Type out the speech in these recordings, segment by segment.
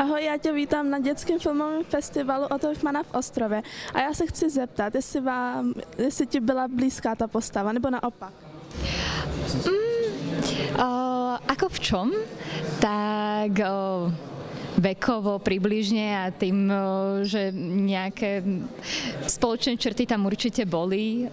Ahoj, já tě vítám na dětském filmovém festivalu Otto Hoffmanna v Ostrově. A já se chci zeptat, jestli ti byla blízká ta postava, nebo naopak? Ako v čom? Tak vekovo približne a tým, že nejaké spoločné črty tam určite boli,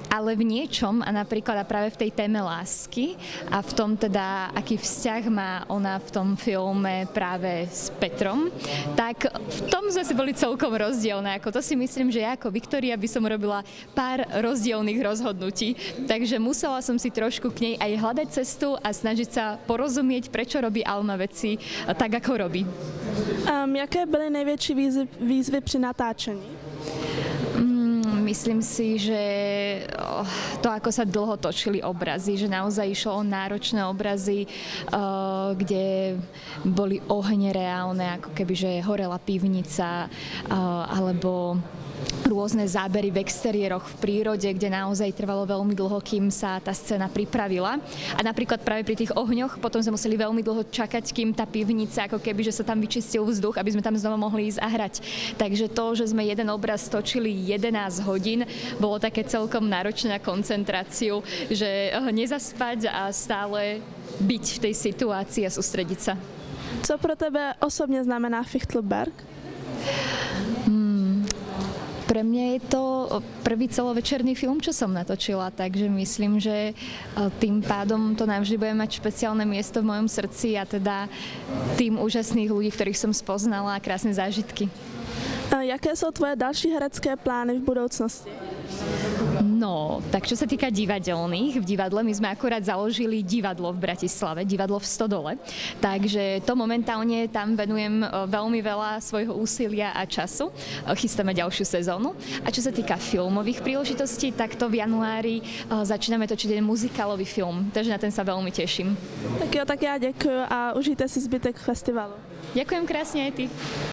ale v niečom a napríklad a práve v tej téme lásky a v tom teda, aký vzťah má ona v tom filme práve s Petrom, tak v tom sme si boli celkom rozdielne. Ako to si myslím, že ja ako Viktória by som robila pár rozdielnych rozhodnutí, takže musela som si trošku k nej aj hľadať cestu a snažiť sa porozumieť, prečo robí Alma veci tak, ako robí. Jaké byly největší výzvy při natáčení? Myslím si, že to, ako sa dlho točili obrazy, že naozaj išlo o náročné obrazy, kde boli ohne reálne, ako keby, že horela pivnica, alebo rôzne zábery v exteriéroch v prírode, kde naozaj trvalo veľmi dlho, kým sa tá scéna pripravila. A napríklad práve pri tých ohňoch potom sme museli veľmi dlho čakať, kým tá pivnica, ako keby, že sa tam vyčistil vzduch, aby sme tam znova mohli ísť a hrať. Takže to, že sme jeden obraz točili 11 hodín, bolo také celkom náročné na koncentráciu, že nezaspať a stále byť v tej situácii a sústrediť sa. Co pro tebe osobně znamená Fichtelberg? Pre mňa je to prvý celovečerný film, čo som natočila, takže myslím, že tým pádom to navždy bude mať špeciálne miesto v mojom srdci a teda tým úžasných ľudí, ktorých som spoznala a krásne zážitky. Jaké jsou tvoje další herecké plány v budoucnosti? No, tak čo sa týka divadelných, v divadle my sme akurát založili divadlo v Bratislave, divadlo v Stodole, takže to momentálne tam venujem veľmi veľa svojho úsilia a času. Chystáme ďalšiu sezónu. A čo sa týka filmových príležitostí, tak to v januári začíname točiť jeden muzikálový film, takže na ten sa veľmi teším. Tak jo, tak já děkuji a užijte si zbytek festivalu. Ďakujem krásne aj ty.